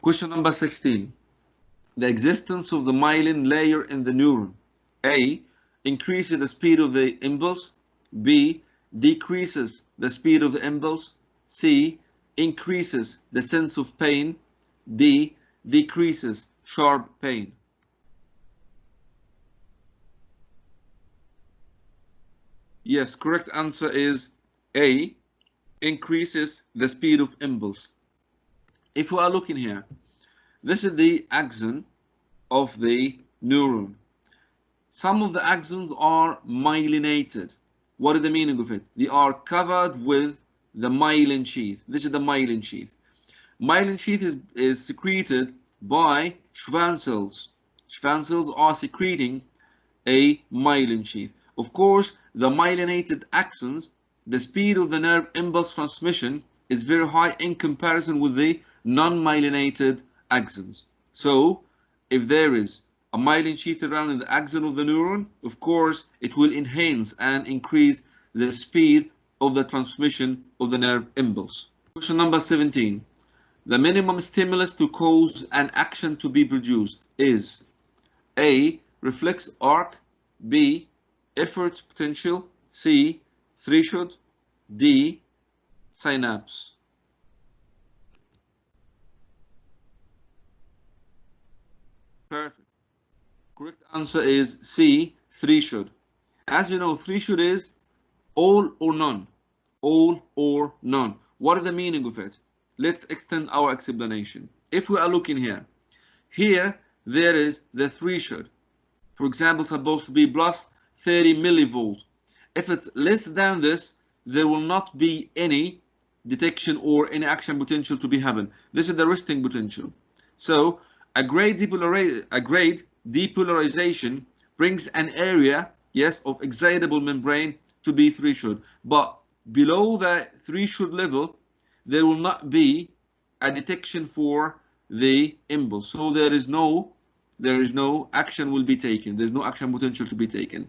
Question number 16. The existence of the myelin layer in the neuron. A. Increases the speed of the impulse. B. Decreases the speed of the impulse. C. Increases the sense of pain. D. Decreases sharp pain. Yes, correct answer is A. Increases the speed of impulse. If we are looking here, this is the axon of the neuron. Some of the axons are myelinated. What is the meaning of it? They are covered with the myelin sheath. This is the myelin sheath. Myelin sheath is secreted by Schwann cells. Schwann cells are secreting a myelin sheath. Of course, the myelinated axons, the speed of the nerve impulse transmission is very high in comparison with the non-myelinated axons. So, if there is a myelin sheath around in the axon of the neuron, of course, it will enhance and increase the speed of the transmission of the nerve impulse. Question number 17. The minimum stimulus to cause an action to be produced is A. Reflex arc. B. Effort potential. C. Threshold. D. Synapse. Perfect. Correct answer is C. Threshold. As you know, threshold is all or none. All or none. What is the meaning of it? Let's extend our explanation. If we are looking here, there is the threshold. For example, supposed to be plus 30 millivolts. If it's less than this, there will not be any detection or any action potential to be happen. This is the resting potential. So a grade depolarization brings an area, yes, of excitable membrane to be threshold. But below the threshold level, there will not be a detection for the impulse. So there is no action will be taken. There's no action potential to be taken.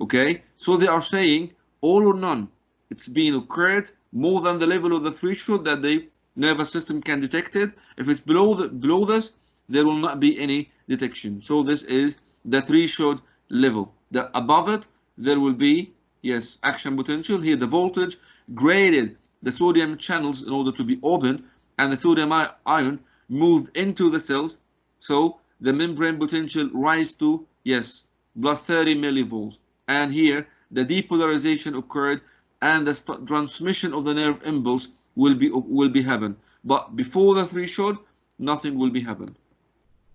Okay? So they are saying all or none. It's being occurred more than the level of the threshold that the nervous system can detect it. If it's below this, there will not be any detection. So this is the threshold level. Above it, there will be, yes, action potential. Here the voltage graded the sodium channels in order to be open, and the sodium ion moved into the cells. So the membrane potential rise to, yes, plus 30 millivolts. And here the depolarization occurred, and the transmission of the nerve impulse will be happen. But before the threshold, nothing will be happen.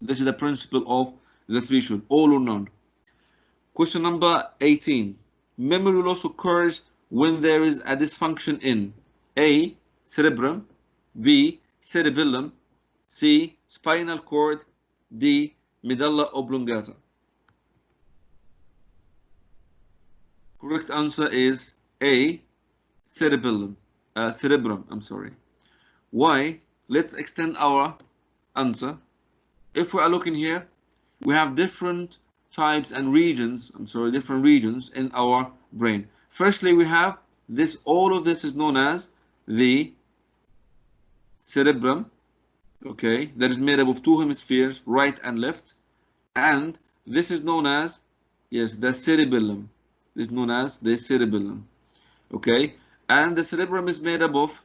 This is the principle of the threshold, all or none. Question number 18. Memory loss occurs when there is a dysfunction in A. Cerebrum. B. Cerebellum. C. Spinal cord. D. Medulla oblongata. Correct answer is A. Cerebrum. I'm sorry. Why? Let's extend our answer. If we are looking here, we have different types and regions, different regions in our brain. Firstly, we have this, all of this is known as the cerebrum, okay, that is made up of two hemispheres, right and left, and this is known as, yes, the cerebellum. This is known as the cerebellum, okay, and the cerebrum is made up of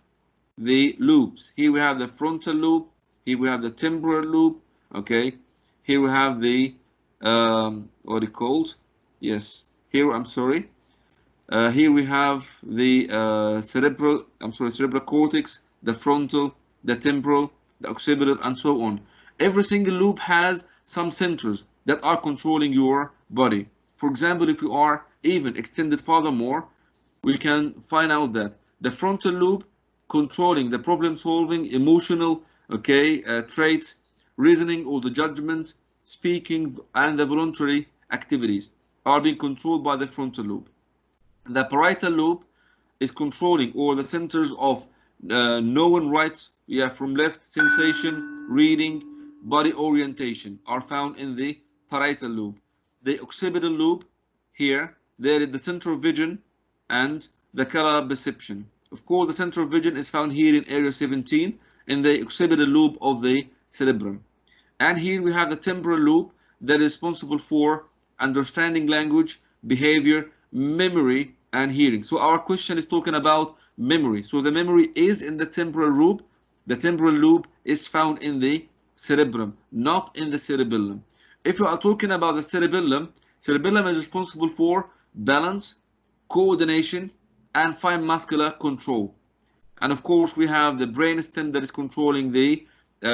the loops. Here we have the frontal loop, here we have the temporal loop, okay, here we have the what it called, yes, here here we have the cerebral cortex, the frontal, the temporal, the occipital, and so on. Every single loop has some centers that are controlling your body. For example, if you are even extended furthermore, we can find out that the frontal loop controlling the problem solving, emotional, okay, traits, reasoning or the judgment, speaking, and the voluntary activities are being controlled by the frontal lobe. The parietal lobe is controlling, or the centers of knowing right, from left, sensation, reading, body orientation are found in the parietal lobe. The occipital lobe, here, there is the center of vision and the color perception. Of course, the center of vision is found here in area 17 in the occipital lobe of the cerebrum. And here we have the temporal lobe that is responsible for understanding language, behavior, memory, and hearing. So our question is talking about memory. So the memory is in the temporal lobe. The temporal lobe is found in the cerebrum, not in the cerebellum. If you are talking about the cerebellum, cerebellum is responsible for balance, coordination, and fine muscular control. And of course, we have the brainstem that is controlling the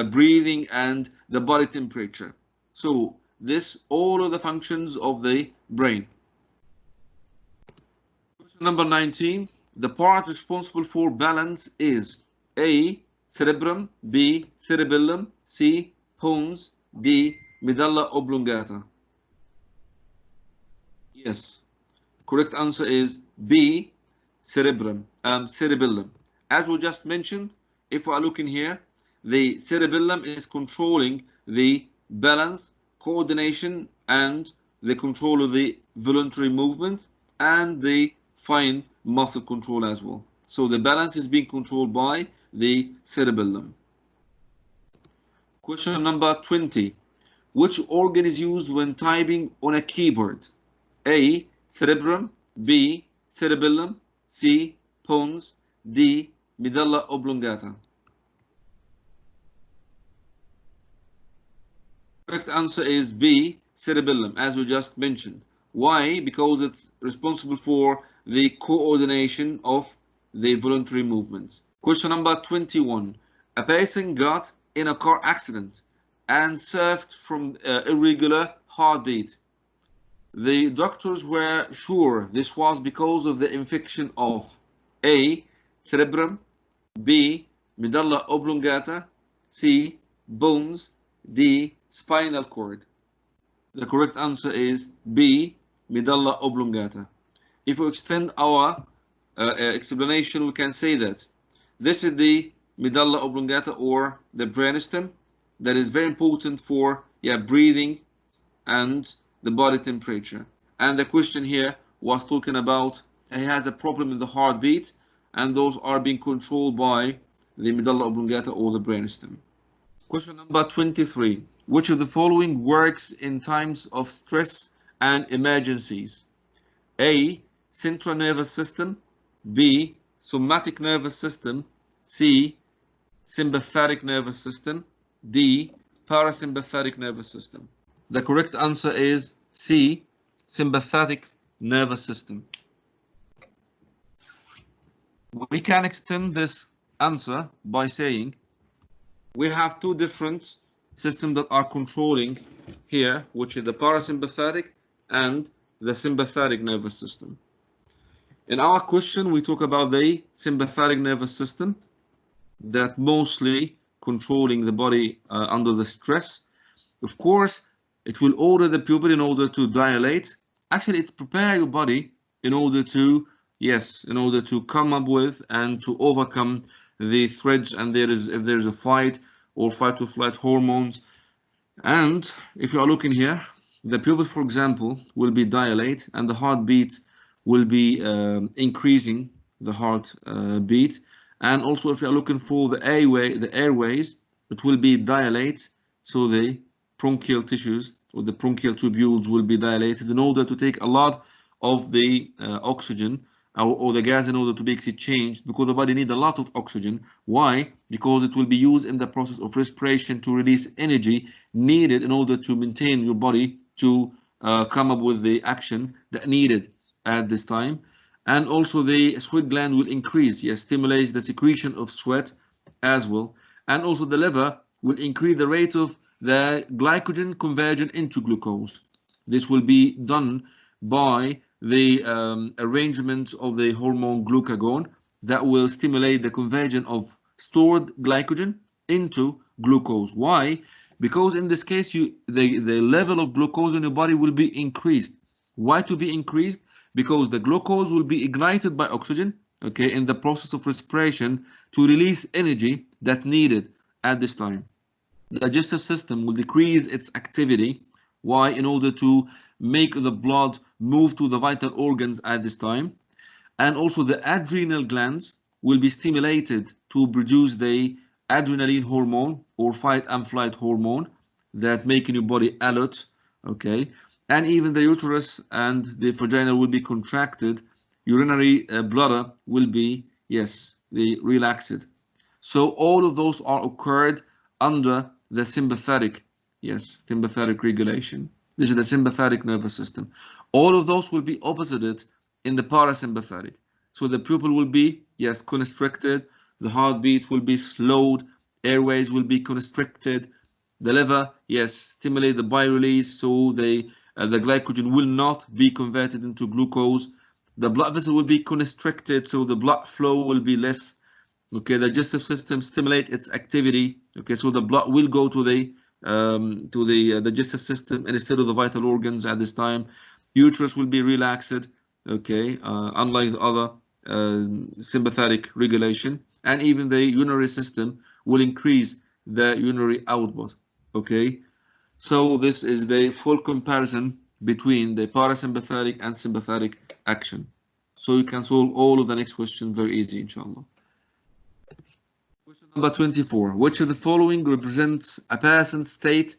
breathing and the body temperature. So this all of the functions of the brain. Question number 19. The part responsible for balance is A. Cerebrum, B. Cerebellum, C. Pons, D. Medulla oblongata. Yes, correct answer is B. Cerebrum, cerebellum. As we just mentioned, if we are looking here, the cerebellum is controlling the balance, coordination, and the control of the voluntary movement and the fine muscle control as well. So the balance is being controlled by the cerebellum. Question number 20. Which organ is used when typing on a keyboard? A. Cerebrum, B. Cerebellum, C. Pons, D. Medulla oblongata. Correct answer is B. Cerebellum, as we just mentioned. Why? Because it's responsible for the coordination of the voluntary movements. Question number 21. A person got in a car accident and suffered from irregular heartbeat. The doctors were sure this was because of the infection of A. Cerebrum, B. Medulla oblongata, C. Bones, D. Spinal cord. The correct answer is B. Medulla oblongata. If we extend our explanation, we can say that this is the medulla oblongata or the brainstem that is very important for breathing and the body temperature. And the question here was talking about he has a problem in the heartbeat, and those are being controlled by the medulla oblongata or the brainstem. Question number 23. Which of the following works in times of stress and emergencies? A. Central nervous system, B. Somatic nervous system, C. Sympathetic nervous system, D. Parasympathetic nervous system. The correct answer is C. Sympathetic nervous system. We can extend this answer by saying we have two different systems that are controlling here, which is the parasympathetic and the sympathetic nervous system. In our question, we talk about the sympathetic nervous system that mostly controlling the body under the stress. Of course, it will order the pupil in order to dilate. Actually, it prepares your body in order to, in order to come up with and to overcome the threats, and if there is a fight or fight or flight hormones. And if you are looking here, the pupil, for example, will be dilate, and the heartbeat will be increasing the heart beat. And also, if you are looking for the airways, it will be dilate, so the bronchial tissues or the bronchial tubules will be dilated in order to take a lot of the oxygen or the gas in order to be exchanged, because the body needs a lot of oxygen. Why? Because it will be used in the process of respiration to release energy needed in order to maintain your body to come up with the action that needed at this time. And also the sweat gland will increase, stimulates the secretion of sweat as well. And also the liver will increase the rate of the glycogen conversion into glucose. This will be done by the arrangement of the hormone glucagon that will stimulate the conversion of stored glycogen into glucose. Why? Because in this case, the level of glucose in your body will be increased. Why to be increased? Because the glucose will be ignited by oxygen, in the process of respiration to release energy that needed at this time. The digestive system will decrease its activity. Why? In order to make the blood move to the vital organs at this time. And also the adrenal glands will be stimulated to produce the adrenaline hormone or fight and flight hormone that making your body alert, okay, and even the uterus and the vagina will be contracted, urinary bladder will be, yes, the relaxed. So all of those are occurred under the sympathetic, yes, sympathetic regulation. This is the sympathetic nervous system. All of those will be opposited in the parasympathetic. So the pupil will be, yes, constricted, the heartbeat will be slowed, airways will be constricted, the liver, yes, stimulate the bile release, so the glycogen will not be converted into glucose. The blood vessel will be constricted, so the blood flow will be less. Okay, the digestive system stimulate its activity. Okay, so the blood will go to the digestive system instead of the vital organs at this time. Uterus will be relaxed. Okay, unlike the other sympathetic regulation, and even the urinary system will increase the urinary output. Okay, so this is the full comparison between the parasympathetic and sympathetic action. So you can solve all of the next question very easy, inshallah. Question number 24. Which of the following represents a person's state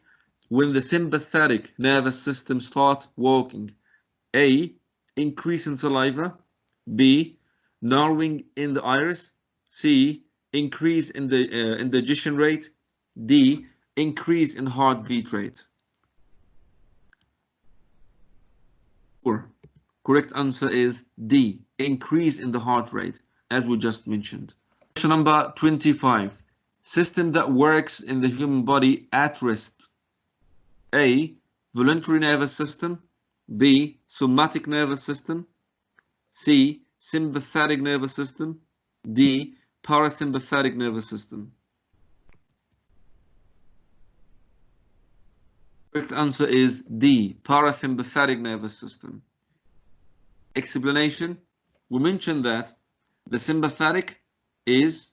when the sympathetic nervous system starts working? A. Increase in saliva. B. Narrowing in the iris. C. Increase in the indigestion rate. D. Increase in heartbeat rate. Correct answer is D. Increase in the heart rate, as we just mentioned. Question number 25. System that works in the human body at rest. A. Voluntary nervous system. B. Somatic nervous system. C. Sympathetic nervous system. D. Parasympathetic nervous system. Correct answer is D. Parasympathetic nervous system. Explanation. We mentioned that the sympathetic is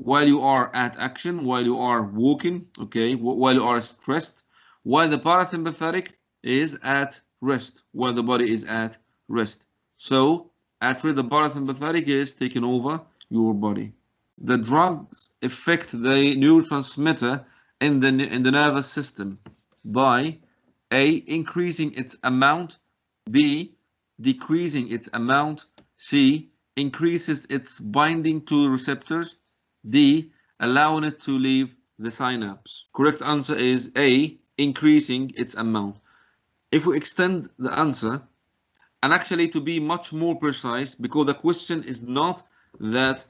while you are at action, while you are walking, okay, while you are stressed, while the parasympathetic is at rest, while the body is at rest. So at rest, the parasympathetic is taking over your body. The drugs affect the neurotransmitter in the nervous system by A. Increasing its amount, B. Decreasing its amount, C. Increases its binding to receptors, D. Allowing it to leave the synapse. Correct answer is A. Increasing its amount. If we extend the answer, and actually to be much more precise, because the question is not that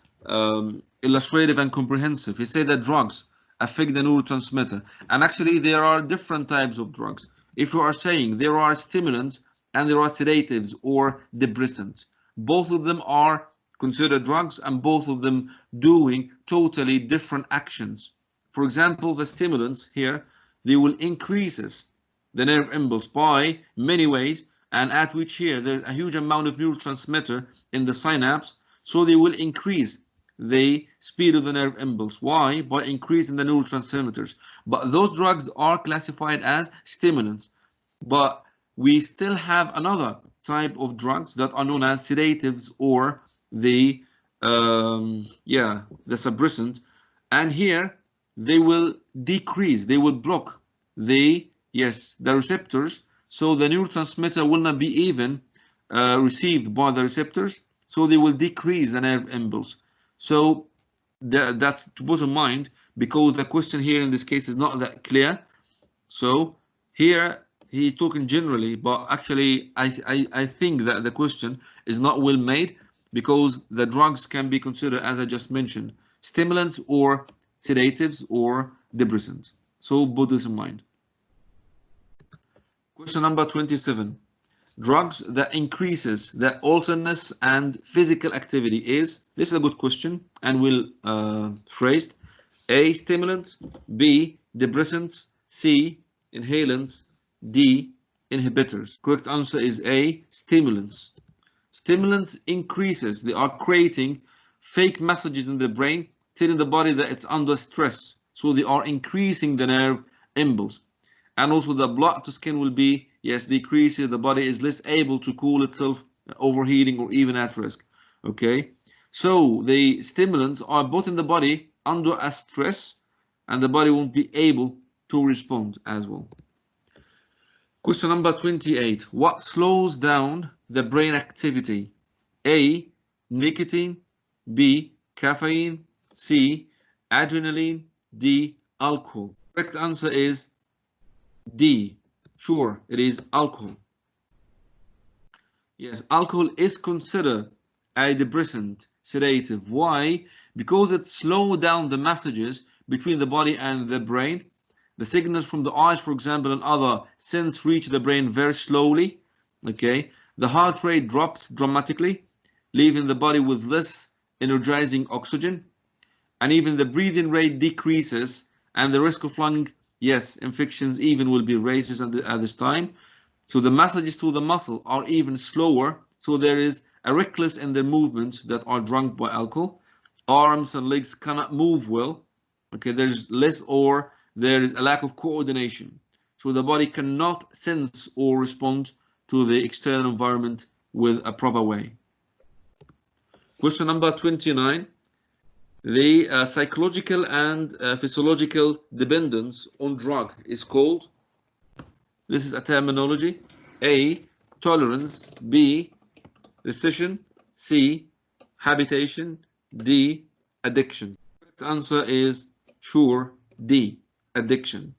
illustrative and comprehensive. He said that drugs affect the neurotransmitter, and actually there are different types of drugs. If you are saying there are stimulants and there are sedatives or depressants, both of them are considered drugs and both of them doing totally different actions. For example, the stimulants here, they will increase the nerve impulse by many ways, and at which here there's a huge amount of neurotransmitter in the synapse, so they will increase the speed of the nerve impulse. Why? By increasing the neurotransmitters. But those drugs are classified as stimulants. But we still have another type of drugs that are known as sedatives or the suppressants, and here they will decrease, they will block the receptors, so the neurotransmitter will not be even received by the receptors, so they will decrease the nerve impulse. So that's to put in mind, because the question here in this case is not that clear. So here he's talking generally, but actually I think that the question is not well made, because the drugs can be considered, as I just mentioned, stimulants or sedatives or depressants. So put this in mind. Question number 27. Drugs that increases the alertness and physical activity is, this is a good question and well phrased. A. Stimulants. B. Depressants. C. Inhalants. D. Inhibitors. Correct answer is A. Stimulants. Stimulants increases, they are creating fake messages in the brain telling the body that it's under stress, so they are increasing the nerve impulse. And also the blood to skin will be, yes, decreases, the body is less able to cool itself, overheating or even at risk. Okay, so the stimulants are both in the body under a stress, and the body won't be able to respond as well. Question number 28. What slows down the brain activity? A. Nicotine. B. Caffeine. C. Adrenaline. D. Alcohol. Correct answer is D. Sure, it is alcohol. Yes, alcohol is considered a depressant, sedative. Why? Because it slows down the messages between the body and the brain. The signals from the eyes, for example, and other sense reach the brain very slowly. Okay, the heart rate drops dramatically, leaving the body with less energizing oxygen, and even the breathing rate decreases, and the risk of lung, yes, infections even will be raised at this time. So the messages to the muscle are even slower. So there is a reckless in their movements that are drunk by alcohol. Arms and legs cannot move well. Okay, there's less, or there is a lack of coordination. So the body cannot sense or respond to the external environment with a proper way. Question number 29. The psychological and physiological dependence on drug is called, this is a terminology, A. Tolerance. B. Recession. C. Habitation. D. Addiction. The correct answer is sure D. Addiction.